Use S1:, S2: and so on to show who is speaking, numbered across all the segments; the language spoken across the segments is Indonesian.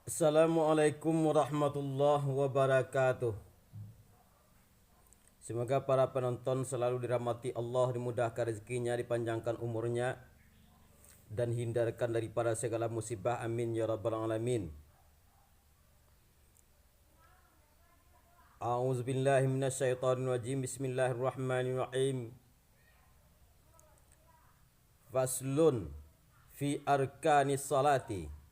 S1: Assalamualaikum warahmatullahi wabarakatuh. Semoga para penonton selalu dirahmati Allah, dimudahkan rezekinya, dipanjangkan umurnya, dan hindarkan daripada segala musibah. Amin ya rabbal alamin. A'udzubillahi minasyaitonirrajim. Bismillahirrahmanirrahim. Faslun fi arkanis salati.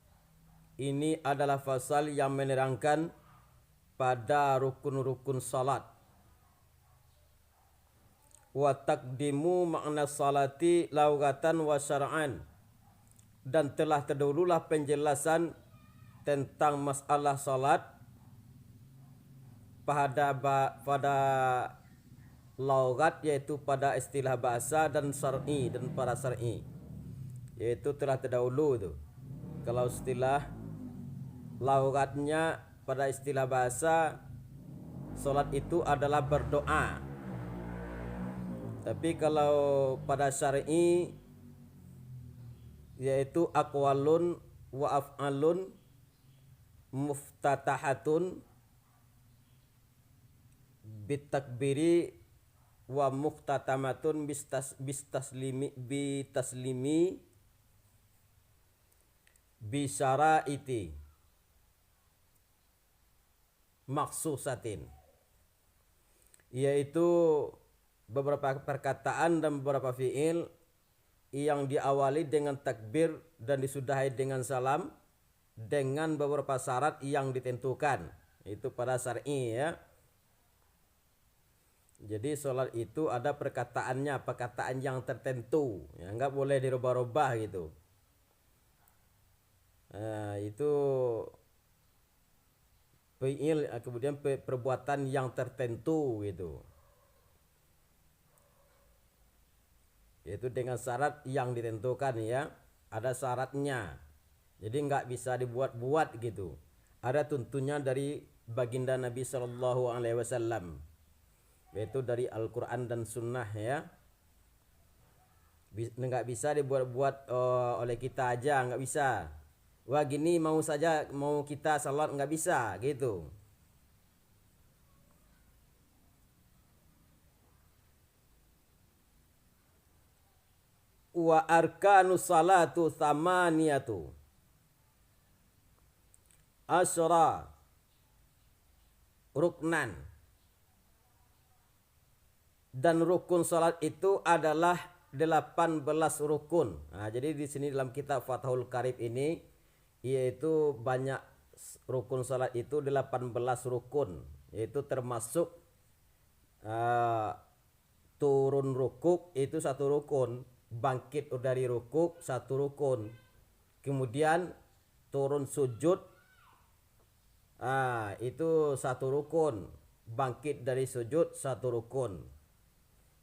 S1: Ini adalah fasal yang menerangkan pada rukun-rukun salat. Wa taqdimu makna salati laugatan wa syar'an, dan telah terdahululah penjelasan tentang masalah salat pada laugat, yaitu pada istilah bahasa, dan syar'i dan para syar'i, yaitu telah terdahulu itu. Kalau istilah laugatnya pada istilah bahasa, salat itu adalah berdoa. Tapi kalau pada syar'i, yaitu aqwalun wa af'alun muftatahatun bitakbiri wa muftatamatun bitaslimi bisyaraiti maksusatin, yaitu beberapa perkataan dan beberapa fiil yang diawali dengan takbir dan disudahi dengan salam dengan beberapa syarat yang ditentukan. Itu pada syar'i ya. Jadi sholat itu ada perkataannya, perkataan yang tertentu, ya, nggak boleh dirubah-rubah gitu. Nah, itu fiil, kemudian perbuatan yang tertentu gitu. Yaitu dengan syarat yang ditentukan ya, ada syaratnya. Jadi nggak bisa dibuat-buat gitu. Ada tuntunnya dari baginda Nabi Shallallahu Alaihi Wasallam, yaitu dari Al-Quran dan Sunnah ya. Nggak bisa dibuat-buat oleh kita aja, nggak bisa. Wah gini mau saja mau kita salat, nggak bisa gitu. Wa arkanus salatu thamaniyatu asyra ruknan, dan rukun salat itu adalah 18 rukun. Nah, jadi di sini dalam kitab Fathul Qarib ini, yaitu banyak rukun salat itu 18 rukun, yaitu termasuk turun rukuk itu satu rukun, bangkit dari rukuk satu rukun, kemudian turun sujud itu satu rukun, bangkit dari sujud satu rukun,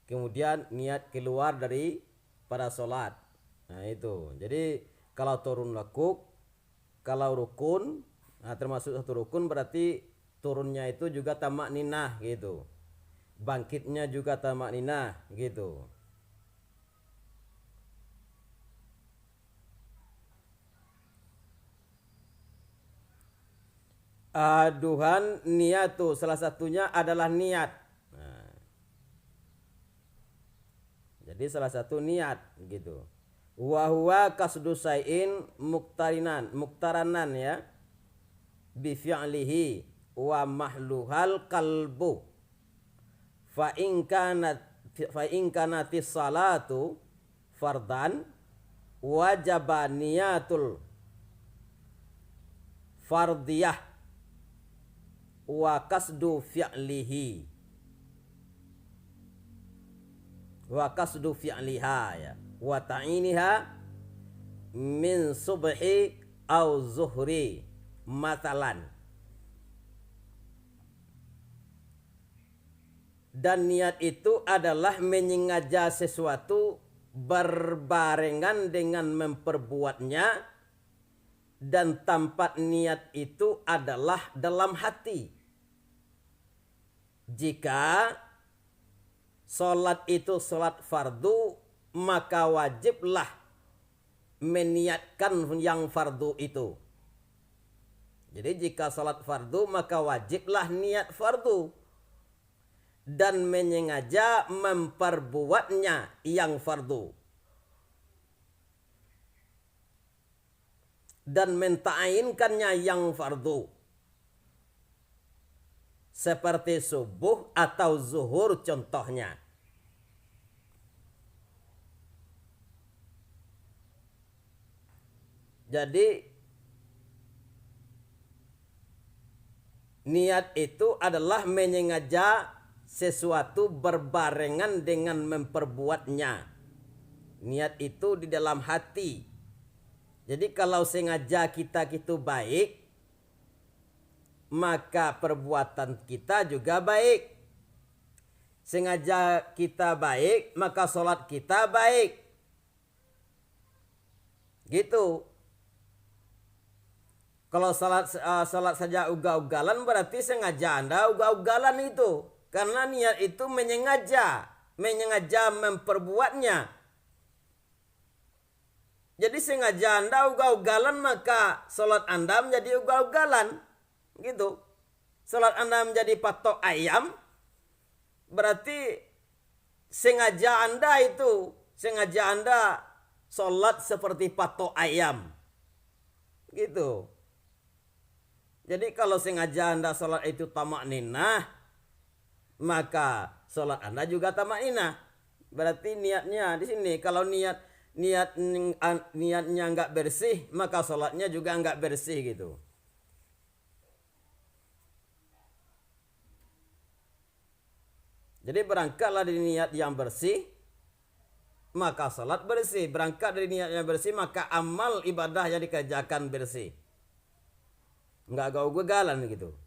S1: kemudian niat keluar dari pada sholat. Nah itu, jadi kalau turun rukuk, kalau rukun, termasuk satu rukun, berarti turunnya itu juga tamak ninah gitu, bangkitnya juga tamak ninah gitu. Aduhan niatu, salah satunya adalah niat. Nah, jadi salah satu niat gitu. Wa huwa kasdu sayin muktaranan ya bi fi'lihi wa mahluhal qalbu. Fa in kanatis salatu fardan wajaba niyatul fardiyah wa kasdu fi'lihi wa kasdu fi'liha ya wa ta'iniha min subhi au zuhri matalan. Dan niat itu adalah menyengaja sesuatu berbarengan dengan memperbuatnya, dan tempat niat itu adalah dalam hati. Jika sholat itu sholat fardu, maka wajiblah meniatkan yang fardu itu. Jadi jika salat fardu maka wajiblah niat fardu dan menyengaja memperbuatnya yang fardu. Dan menta'ayinkannya yang fardu. Seperti subuh atau zuhur contohnya. Jadi niat itu adalah menyengaja sesuatu berbarengan dengan memperbuatnya. Niat itu di dalam hati. Jadi kalau sengaja kita itu baik, maka perbuatan kita juga baik. Sengaja kita baik, maka sholat kita baik. Gitu. Kalau salat saja ugal-ugalan berarti sengaja Anda ugal-ugalan itu. Karena niat itu menyengaja memperbuatnya. Jadi sengaja Anda ugal-ugalan maka salat Anda menjadi ugal-ugalan. Gitu. Salat Anda menjadi patok ayam berarti sengaja Anda salat seperti patok ayam. Gitu. Jadi kalau sengaja Anda sholat itu tamak ninah, maka sholat Anda juga tamak ninah. Berarti niatnya di sini. Kalau niatnya nggak bersih, maka sholatnya juga nggak bersih gitu. Jadi berangkatlah dari niat yang bersih, maka sholat bersih. Berangkat dari niat yang bersih, maka amal ibadah yang dikerjakan bersih. Enggak gaul-galan gitu.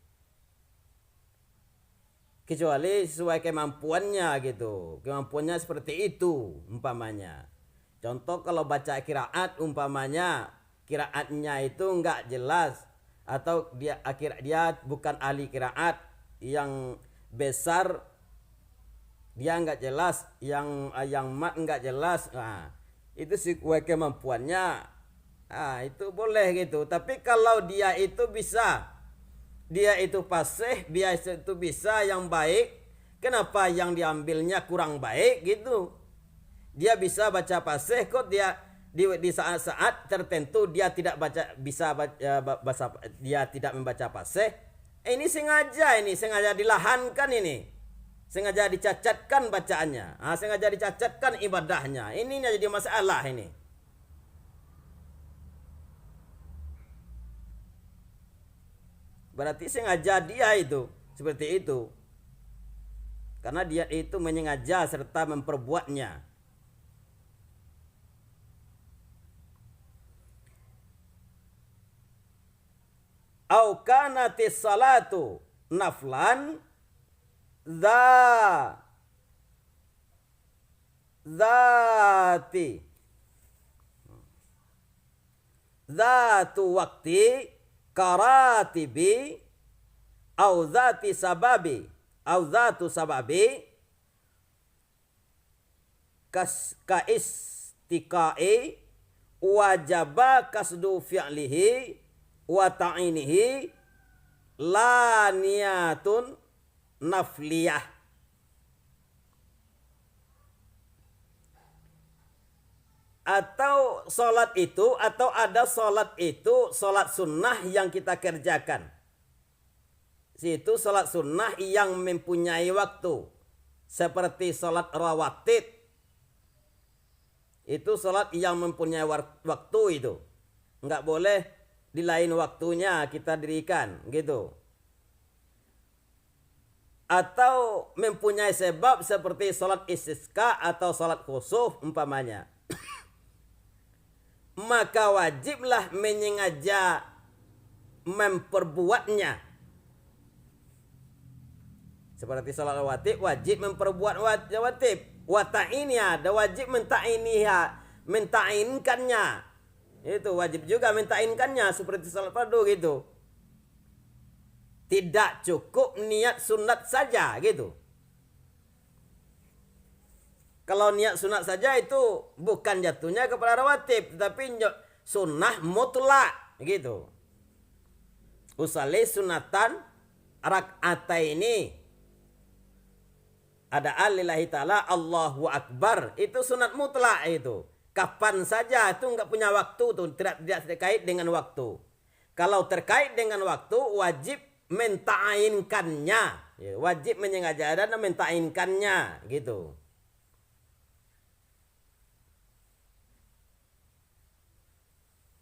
S1: Kecuali sesuai kemampuannya gitu. Kemampuannya seperti itu umpamanya. Contoh kalau baca qiraat umpamanya qiraatnya itu enggak jelas atau dia bukan ahli qiraat yang besar, dia enggak jelas, yang mat enggak jelas. Nah, itu sesuai kemampuannya. Itu boleh gitu. Tapi kalau dia itu fasih, dia itu bisa yang baik, kenapa yang diambilnya kurang baik gitu? Dia bisa baca fasih kok dia di saat-saat tertentu dia tidak dia tidak membaca fasih. Ini sengaja dilahankan ini. Sengaja dicacatkan bacaannya. Sengaja dicacatkan ibadahnya. Ini jadi masalah ini. Berarti sengaja dia itu seperti itu. Karena dia itu menyengaja serta memperbuatnya. Au kanatis salatu naflan zatu wakti karatibi au zatu sababi istiqai wajaba kasdu fi'lihi wa ta'inihi la niyatun nafliyah. Atau sholat itu, atau ada sholat itu, sholat sunnah yang kita kerjakan. Itu sholat sunnah yang mempunyai waktu. Seperti sholat rawatib. Itu sholat yang mempunyai waktu itu. Enggak boleh di lain waktunya kita dirikan gitu. Atau mempunyai sebab seperti sholat istisqa atau sholat khusuf umpamanya. Maka wajiblah menyengaja memperbuatnya. Seperti sholat rawatib wajib memperbuat rawatib. Wata'innya ada wajib menta'inkannya. Itu wajib juga menta'inkannya seperti sholat fardu gitu. Tidak cukup niat sunat saja gitu. Kalau niat sunat saja itu bukan jatuhnya kepada rawatib, tetapi sunnah mutlak gitu. usalli sunatan rak'ataini. Ada alillahi ta'ala Allahu Akbar. Itu sunat mutlak itu. Kapan saja itu enggak punya waktu tuh, tidak terkait dengan waktu. Kalau terkait dengan waktu wajib menta'inkannya. Ya, wajib menyengaja dan menta'inkannya gitu.